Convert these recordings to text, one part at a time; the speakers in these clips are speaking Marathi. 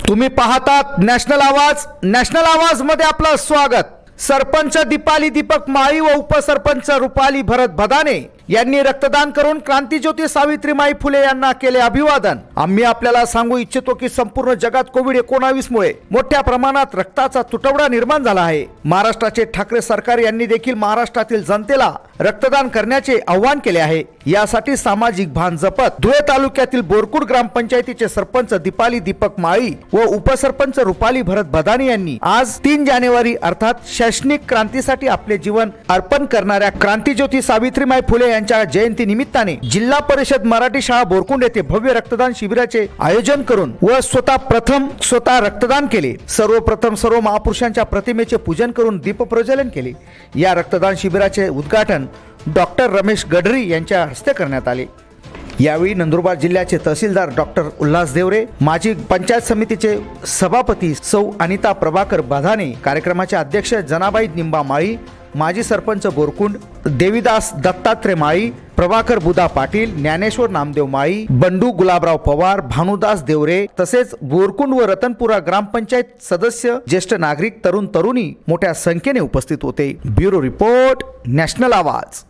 तुम्ही पाहतात नॅशनल आवाज। नॅशनल आवाज मध्ये आपलं स्वागत। सरपंच दीपाली दीपक माळी व उपसरपंच रुपाली भरत भदाने यांनी रक्तदान करून क्रांतिज्योती सावित्रीबाई फुले यांना केले अभिवादन। आम्ही आपल्याला सांगू इच्छितो की संपूर्ण जगात कोविड-19 मुळे मोठ्या प्रमाणात रक्ताचा तुटवडा निर्माण झाला आहे। महाराष्ट्राचे ठाकरे सरकार यांनी देखील महाराष्ट्रातील जनतेला रक्तदान करण्याचे आवाहन केले आहे। यासाठी सामाजिक भान जपत धुळे तालुक्यातील बोरकुड ग्रामपंचायतीचे सरपंच दीपाली दीपक माळी व उपसरपंच रुपाली भरत भदाने यांनी आज 3 जानेवारी अर्थात शैक्षणिक क्रांतीसाठी आपले जीवन अर्पण करणाऱ्या क्रांतिज्योती सावित्रीबाई फुले यांच्या जयंती निमित्ताने जिल्हा परिषद मराठी शाळा बोरकुंड येथे भव्य रक्तदान शिबिराचे आयोजन करून व स्वतः रक्तदान केले। सर्वप्रथम सर्व महापुरुषांच्या प्रतिमेचे पूजन करून दीप प्रज्वलन केले। या रक्तदान शिबिराचे उद्घाटन डॉक्टर रमेश गडरी यांच्या हस्ते करण्यात आले। यावेळी नंदुरबार जिल्ह्याचे तहसीलदार डॉक्टर उल्हास देवरे, माजी पंचायत समितीचे सभापती सौ अनिता प्रभाकर बधाने, कार्यक्रमाचे अध्यक्ष जनाबाई निंबा माळी, माजी सरपंच बोरकुंड देवीदास दत्तात्रय माळी, प्रभाकर बुधा पाटील, ज्ञानेश्वर नामदेव माळी, बंडू गुलाबराव पवार, भानुदास देवरे तसेच बोरकुंड व रतनपुरा ग्रामपंचायत सदस्य, ज्येष्ठ नागरिक, तरुण तरुणी मोठ्या संख्येने उपस्थित होते। ब्युरो रिपोर्ट, नॅशनल आवाज।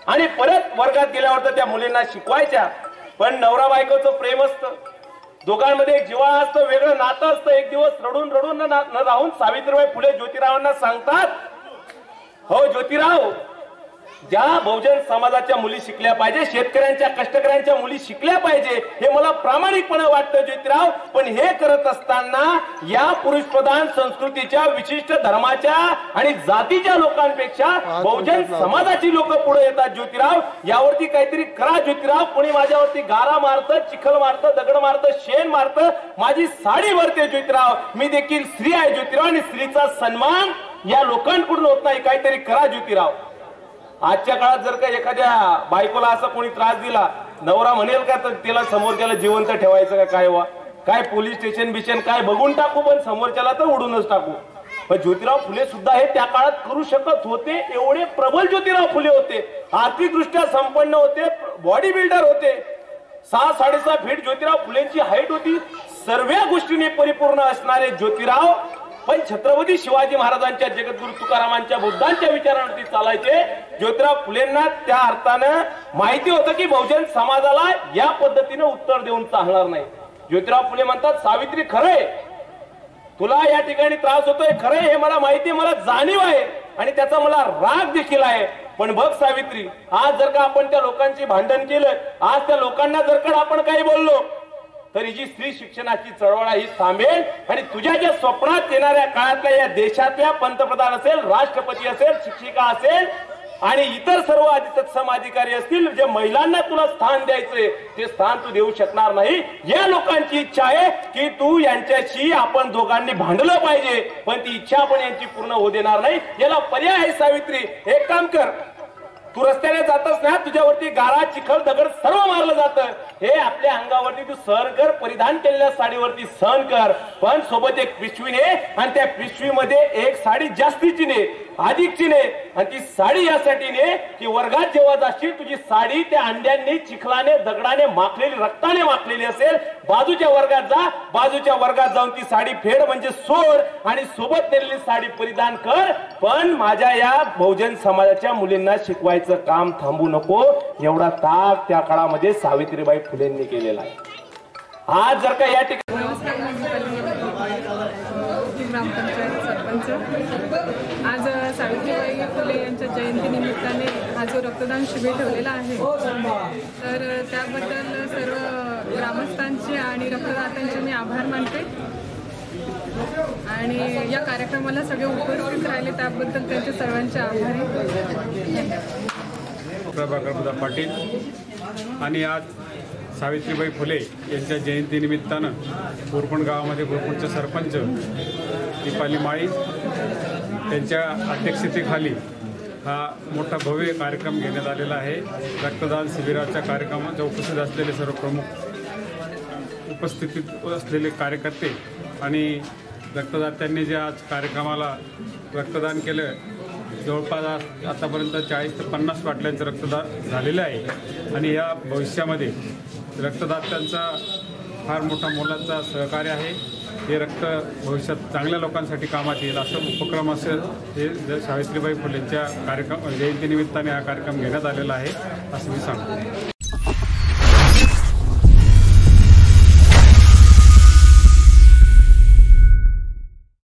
आणि परत वर्गात गेल्यावर त्या मुलींना शिकवायच्या। पण नवरा बायकोचं प्रेम असतं, दोघांमध्ये एक जिव्हाळा असतो, वेगळं नातं असतं। एक दिवस रडून रडून न राहून सावित्रीबाई फुले ज्योतिरावांना सांगतात, हो ज्योतिराव, ज्या बहुजन समाजाच्या मुली शिकल्या पाहिजे, शेतकऱ्यांच्या कष्टकऱ्यांच्या मुली शिकल्या पाहिजे, हे मला प्रामाणिकपणे वाटतं ज्योतिराव। पण हे करत असताना या पुरुषप्रधान संस्कृतीच्या, विशिष्ट धर्माच्या आणि जातीच्या लोकांपेक्षा बहुजन समाजाची लोक पुढे येतात ज्योतिराव। यावरती काहीतरी करा ज्योतिराव। कोणी माझ्यावरती गारा मारतं, चिखल मारतं, दगड मारतं, शेण मारतं, माझी साडी भरते ज्योतिराव। मी देखील स्त्री आहे ज्योतिराव आणि स्त्रीचा सन्मान या लोकांकडून होत नाही, काहीतरी करा ज्योतिराव। आजच्या काळात जर का एखाद्या बायकोला असा कोणी त्रास दिला, नवरा म्हणेल का तर तिला समोरच्याला जिवंत ठेवायचं का काय? काय पोलीस स्टेशन बिशन काय बघून टाकू, पण समोरच्याला तर उडूनच टाकू। पण ज्योतिराव फुले सुद्धा हे त्या काळात करू शकत होते। एवढे प्रबल ज्योतिराव फुले होते, आर्थिकदृष्ट्या संपन्न होते, बॉडी बिल्डर होते। 6-6.5 फीट ज्योतिराव फुलेंची हाईट होती। सर्व गोष्टींनी परिपूर्ण असणारे ज्योतिराव पण छत्रपती शिवाजी महाराजांच्या, जगद्गुरु तुकारामांच्या, बुद्धांच्या विचारांवरती चालायचे। ज्योतिराव फुलेंना त्या अर्थानं माहिती होतं की बहुजन समाजाला या पद्धतीने उत्तर देऊन चालणार नाही। ज्योतिराव फुले म्हणतात, सावित्री खरंय, तुला या ठिकाणी त्रास होतोय, खरंय, हे मला माहिती आहे, मला जाणीव आहे आणि त्याचा मला राग देखील आहे। पण बघ सावित्री, आज जर का आपण त्या लोकांची भांडण केलं, आज त्या लोकांना जर का आपण काही बोललो, तरी जी स्त्री शिक्षणाची चळवळ ही थांबेल आणि तुझ्या ज्या स्वप्नात येणाऱ्या काळातल्या या देशातल्या पंतप्रधान असेल, राष्ट्रपती असेल, शिक्षिका असेल आणि इतर सर्व तत्सम अधिकारी असतील, जे महिलांना तुला स्थान द्यायचंय ते स्थान तू देऊ शकणार नाही। या लोकांची इच्छा आहे की तू यांच्याशी आपण दोघांनी भांडलं पाहिजे, पण ती इच्छा आपण यांची पूर्ण होऊ देणार नाही। याला पर्याय आहे सावित्री, एक काम कर, तू रस्त्याने जातस ना, तुझ्यावरती गारा चिखल दगड सर्व मारलं जातं. हे आपल्या अंगावरती तू सहन कर, परिधान केलेल्या साडीवरती सहन कर, पण सोबत एक पिशवी ने आणि त्या पिशवीमध्ये एक साडी जास्तीची ने, अधिकची ने. आणि ती साडी यासाठी ने की वर्गात जेव्हा जाशील तुझी साडी त्या अंड्यांनी, चिखलाने, दगडाने माखलेली, रक्ताने माखलेली असेल. बाजूच्या वर्गात जा, बाजूच्या वर्गात जाऊन ती साडी फेड म्हणजे सोड आणि सोबत नेलेली साडी परिधान कर. पण माझ्या या बहुजन समाजाच्या मुलींना शिकवायचं काम थांबू नको, एवढा ताक त्या काळामध्ये सावित्रीबाई फुलेंनी केलेला आहे. आज जर का या ठिकाणी ग्रामपंचायत सरपंच, आज सावित्रीबाई फुले यांच्या जयंतीनिमित्ताने हा जो रक्तदान शिबिर ठेवलेला आहे, तर त्याबद्दल सर्व ग्रामस्थांचे आणि रक्तदात्यांचे मी आभार मानते. आणि या कार्यक्रमाला सगळे उपस्थित राहिले त्याबद्दल त्यांचे सर्वांचे आभारी. प्रभाकर पाटील. आणि आज सावित्रीबाई फुले यांच्या जयंतीनिमित्तानं बोरपण गावामध्ये बोरपणचे सरपंच दीपाली माळी त्यांच्या अध्यक्षतेखाली हा मोठा भव्य कार्यक्रम घेण्यात आलेला आहे. रक्तदान शिबिराच्या कार्यक्रमात उपस्थित असलेले सर्व प्रमुख उपस्थितीत असलेले कार्यकर्ते आणि रक्तदात्यांनी जे आज कार्यक्रमाला रक्तदान केलं, जवळपास आतापर्यंत 40 ते 50 बाटल्यांचं रक्तदान झालेलं आहे. आणि या भविष्यामध्ये रक्तदात्यांचा फार मोठा मोलाचा सहकार्य आहे. हे रक्त भविष्यात चांगल्या लोकांसाठी कामात येईल असं उपक्रम असेल हे सावित्रीबाई फुलेंच्या जयंतीनिमित्ताने हा कार्यक्रम घेण्यात आलेला आहे असं मी सांगतो.